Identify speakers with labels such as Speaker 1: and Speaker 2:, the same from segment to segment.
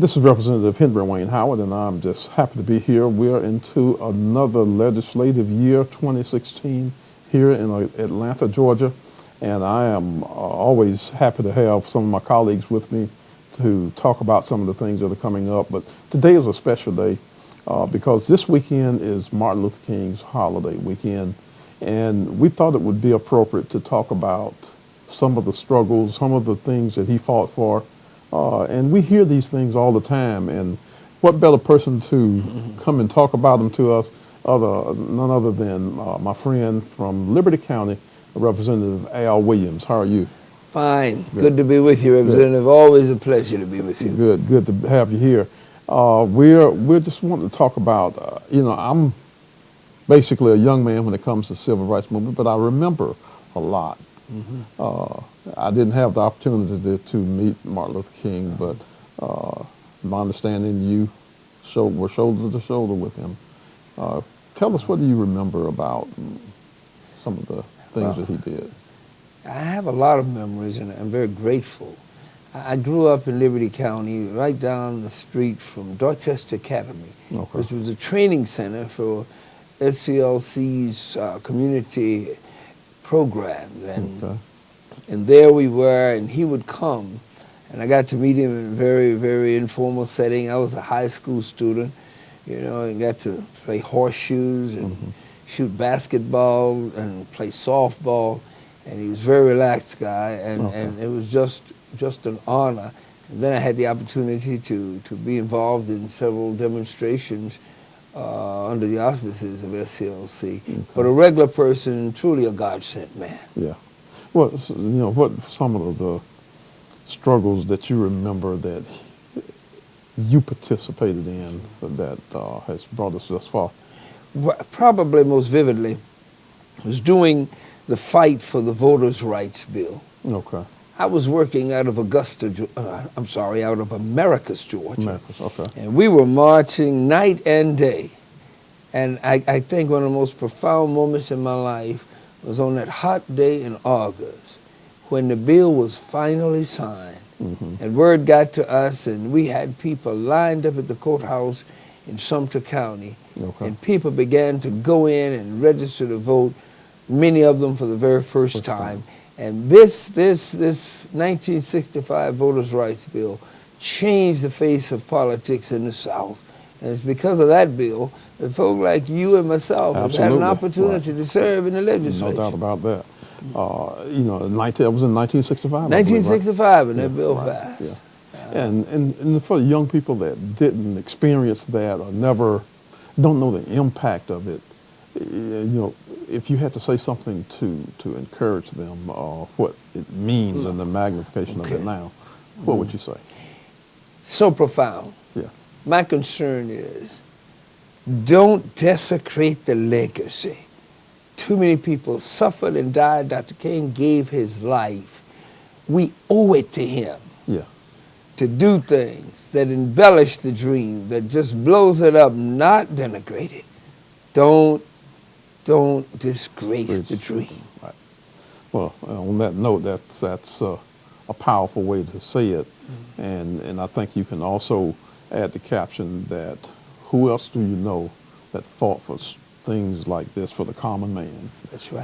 Speaker 1: This is Representative Henry Wayne Howard, and I'm just happy to be here. We're into another legislative year, 2016, here in Atlanta, Georgia, and I am always happy to have some of my colleagues with me to talk about some of the things that are coming up. But today is a special day because this weekend is Martin Luther King's holiday weekend, and we thought it would be appropriate to talk about some of the struggles, some of the things that he fought for. And we hear these things all the time, and what better person to come and talk about them to us, none other than my friend from Liberty County, Representative Al Williams. How are you?
Speaker 2: Fine. Good to be with you, Representative. Good. Always a pleasure to be with you.
Speaker 1: Good to have you here. We're just wanting to talk about, I'm basically a young man when it comes to civil rights movement, but I remember a lot. I didn't have the opportunity to meet Martin Luther King, but my understanding you were shoulder to shoulder with him. Tell us, what do you remember about some of the things that he did?
Speaker 2: I have a lot of memories, and I'm very grateful. I grew up in Liberty County, right down the street from Dorchester Academy, which was a training center for SCLC's community program, and there we were, and he would come, and I got to meet him in a very, very informal setting. I was a high school student, and got to play horseshoes and shoot basketball and play softball, and he was a very relaxed guy, and it was just an honor. And then I had the opportunity to be involved in several demonstrations under the auspices of SCLC, but a regular person, truly a God-sent man. Yeah.
Speaker 1: Well, what some of the struggles that you remember that you participated in that has brought us thus far?
Speaker 2: Probably most vividly was doing the fight for the Voters' Rights Bill. I was working out of out of Americus, Georgia. And we were marching night and day. And I think one of the most profound moments in my life was on that hot day in August when the bill was finally signed. And word got to us, and we had people lined up at the courthouse in Sumter County. And people began to go in and register to vote, many of them for the very first time. And this 1965 Voters' Rights Bill changed the face of politics in the South. And it's because of that bill that folk like you and myself have had an opportunity to serve in the legislature.
Speaker 1: No doubt about that. That was in 1965.
Speaker 2: 1965, and that bill passed.
Speaker 1: And for the young people that didn't experience that or don't know the impact of it, if you had to say something to encourage them, what it means and the magnification of it now, what would you say?
Speaker 2: So profound. My concern is, don't desecrate the legacy. Too many people suffered and died. Dr. King gave his life. We owe it to him to do things that embellish the dream, that just blows it up, not denigrate it. Don't disgrace the dream.
Speaker 1: Right. Well, on that note, that's a powerful way to say it, and I think you can also add the caption that who else do you know that fought for things like this for the common man?
Speaker 2: That's right.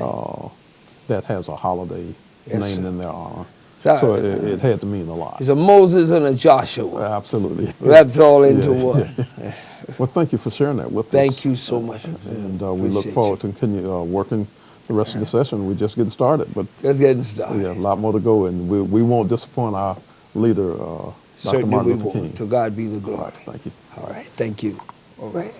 Speaker 1: That has a holiday named in their honor. So it had to mean a lot.
Speaker 2: It's a Moses and a Joshua.
Speaker 1: Absolutely.
Speaker 2: Wrapped all into one.
Speaker 1: Well, thank you for sharing that with us.
Speaker 2: Thank you so much.
Speaker 1: And we look forward to continue working the rest of the session. We're just getting started. But
Speaker 2: just getting started.
Speaker 1: Yeah, a lot more to go, and we won't disappoint our leader, Dr. Martin Luther King.
Speaker 2: To God be the glory.
Speaker 1: All right, thank you.
Speaker 2: All right, thank you. All right.